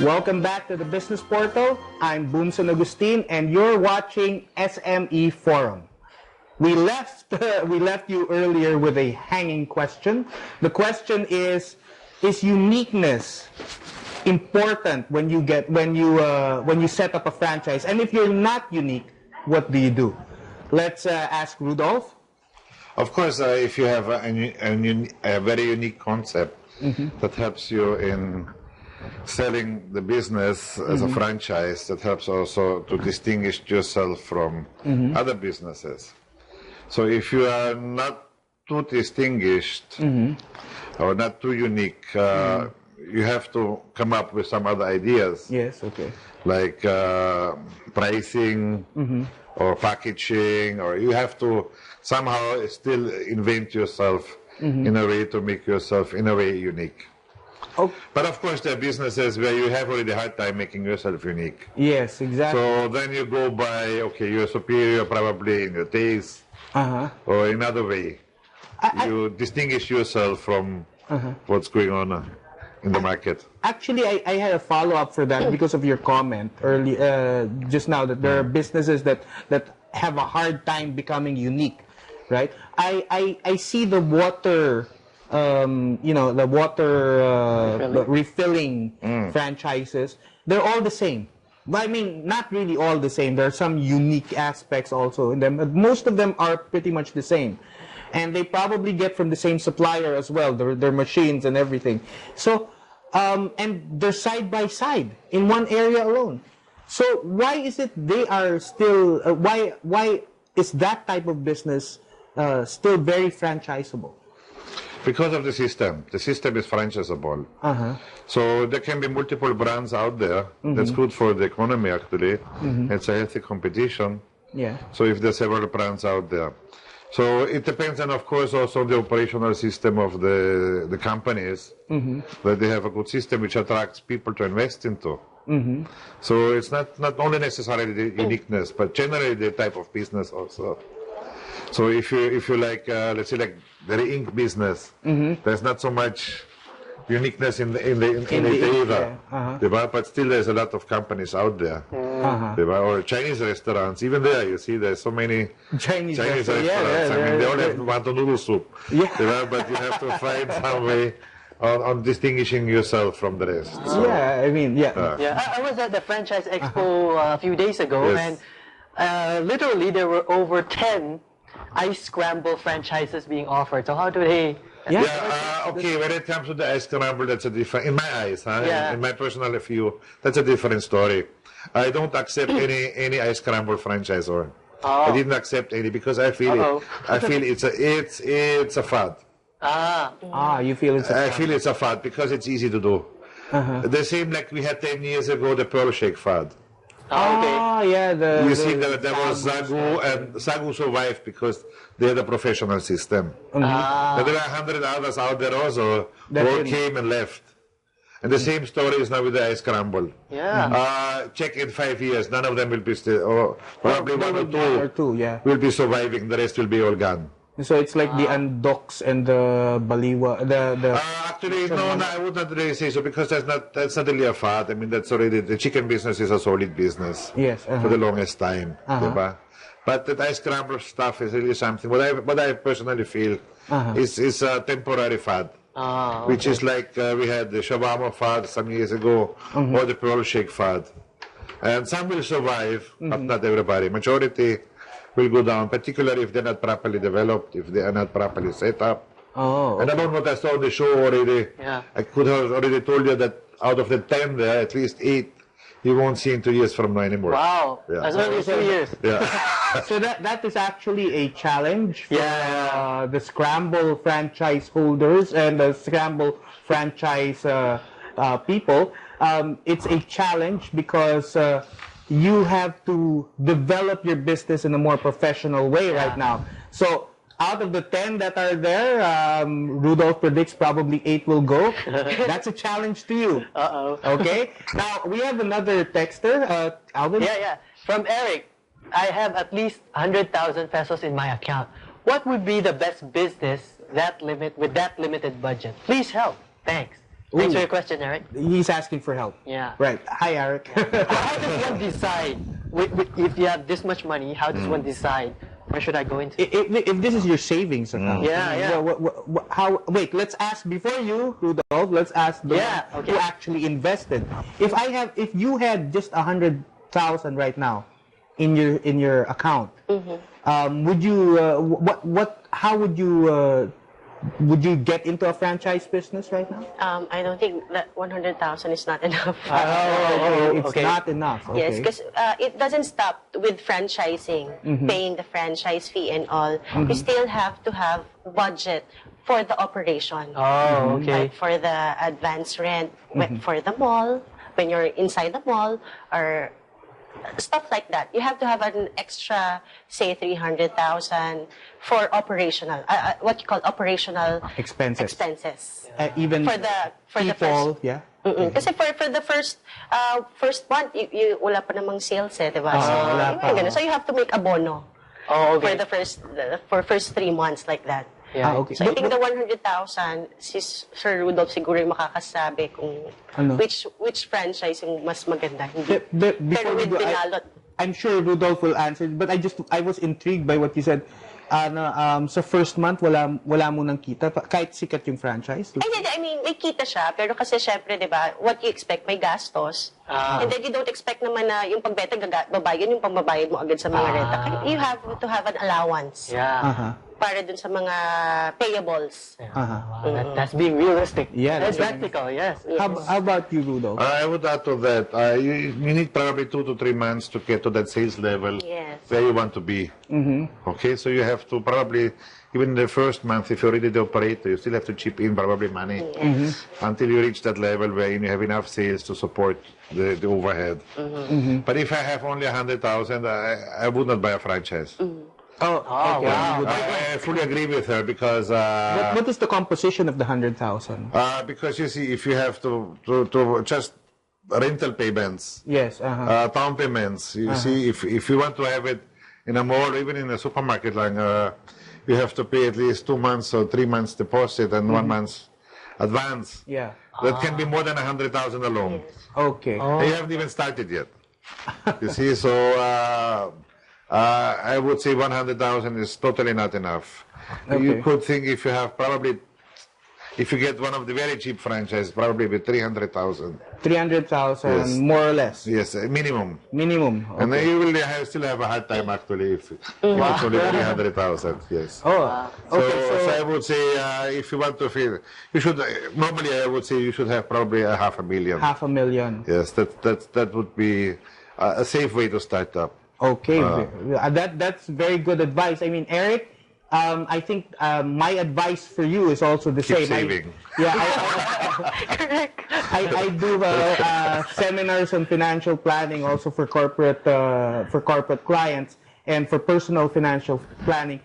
Welcome back to the Business Portal. I'm Boomson Agustin, and you're watching SME Forum. We left you earlier with a hanging question. The question is uniqueness important when you set up a franchise? And if you're not unique, what do you do? Let's ask Rudolph. Of course, if you have a very unique concept that helps you in selling the business as a franchise, that helps also to distinguish yourself from other businesses. So if you are not too distinguished or not too unique, you have to come up with some other ideas. Yes, okay. Like pricing or packaging, or you have to somehow still invent yourself in a way to make yourself in a way unique. Oh. But of course, there are businesses where you have already a hard time making yourself unique. Yes, exactly. So then you go by, okay, you're superior probably in your taste or in another way. You distinguish yourself from what's going on in the market. Actually, I had a follow-up for that because of your comment early just now that there are businesses that have a hard time becoming unique, right? I see the water, the water refilling franchises. They're all the same. I mean, not really all the same. There are some unique aspects also in them, but most of them are pretty much the same. And they probably get from the same supplier as well, their machines and everything. So, and they're side by side in one area alone. So why is it they are still, why is that type of business still very franchisable? Because of the system. The system is franchisable. So there can be multiple brands out there. That's good for the economy, actually. It's a healthy competition. Yeah. So if there's several brands out there. So it depends, and of course also on the operational system of the companies, that they have a good system which attracts people to invest into. So it's not only necessarily the uniqueness, but generally the type of business also. So if you like, let's say like the ink business, there's not so much uniqueness in it either. But still there's a lot of companies out there. Or Chinese restaurants, even there you see there's so many Chinese restaurants. I mean, they all have wanton noodle soup. But you have to find some way on distinguishing yourself from the rest. So, I mean, I was at the Franchise Expo a few days ago, and literally there were over 10 ice scramble franchises being offered. So how do they... Okay, when it comes to the ice scramble, that's a different, in my eyes, in my personal view, that's a different story. I don't accept any ice scramble franchisor. I didn't accept any because I feel it's a fad. You feel it's a fad. I feel it's a fad because it's easy to do. The same like we had 10 years ago, the pearl shake fad. You see, there was Zagu, and Zagu survived because they had a professional system. But there are 100 others out there also who all came and left. And the same story is now with the ice scramble. Check in 5 years, none of them will be still, or probably one or two will be surviving, the rest will be all gone. So it's like the Andoks and the Baliwa, actually, no, I would not really say so because that's not really a fad. I mean, that's already, the chicken business is a solid business. Yes. For the longest time. But the ice scramble stuff is really something, what I personally feel is a temporary fad. Which is like we had the shawarma fad some years ago, or the pearl shake fad. And some will survive, but not everybody. Majority will go down, particularly if they're not properly developed, if they are not properly set up. And I don't know what I saw on the show already. I could have already told you that out of the 10 there, at least 8 you won't see in 2 years from now anymore. Wow, as early as 2 years. So that is actually a challenge for the Scramble franchise holders and the Scramble franchise people. It's a challenge because you have to develop your business in a more professional way right now. So out of the 10 that are there, Rudolph predicts probably 8 will go. That's a challenge to you. Okay? Now, we have another texter, Alvin. From Eric. I have at least 100,000 pesos in my account. What would be the best business with that limited budget? Please help. Thanks. Thanks for your question, Eric. He's asking for help. Yeah. Right. Hi, Eric. How does one decide, if you have this much money, how does one decide where should I go into? if this is your savings account. Yeah, yeah. Wait, let's ask before you, Rudolph. Let's ask the one who actually invested. If you had just 100,000 right now in your account, would you how would you get into a franchise business right now? I don't think that 100,000 is not enough. It's not enough. Okay. Yes, because it doesn't stop with franchising, paying the franchise fee and all. You still have to have budget for the operation. Oh, okay. Like for the advance rent, for the mall, when you're inside the mall, or stuff like that. You have to have an extra, say, 300,000 for operational, what you call operational expenses. Even for the people, first, Kasi for the first month, you wala pa namang sales, diba? So you have to make abono. For the first 3 months, like that. Yeah. Okay. So I think the 100,000, si Sir Rudolph siguro yung makakasabi kung which franchise yung mas maganda. Hindi. Pero with pinalot. I'm sure Rudolph will answer, but I was intrigued by what you said. Sa first month, wala mo nang kita, kahit sikat yung franchise? I mean, may kita siya, pero kasi syempre, di ba, what you expect, may gastos. And then you don't expect naman na yung pagbenta, babayad yung pambabayad mo agad sa mga renta. You have to have an allowance. Yeah. Para dun sa mga payables. That's being realistic. Yeah, that's practical, yes. How about you, Rudolph? I would add to that, you need probably 2 to 3 months to get to that sales level where you want to be. Okay, so you have to probably, even in the first month, if you're already the operator, you still have to chip in probably money until you reach that level where you have enough sales to support the overhead. But if I have only 100,000, I would not buy a franchise. Okay. Wow. I fully agree with her because what is the composition of the 100,000? Because you see, if you have to just rental payments, down payments, you see, if you want to have it in a mall or even in a supermarket, like you have to pay at least 2 months or 3 months deposit and 1 month's advance. Yeah. That can be more than 100,000 alone. Okay. And you haven't even started yet. You see, so. I would say 100,000 is totally not enough. You could think if you get one of the very cheap franchises, probably with 300,000. 300,000, more or less. Yes, minimum. Minimum. Okay. And then you will still have a hard time actually if it's only 300,000. Yes. So I would say if you want to feel, you should normally I would say you should have probably a 500,000. 500,000. Yes, that would be a safe way to start up. Okay, that's very good advice. I mean, Eric, I think my advice for you is also the Keep same. Saving. I do seminars on financial planning also for corporate clients and for personal financial planning.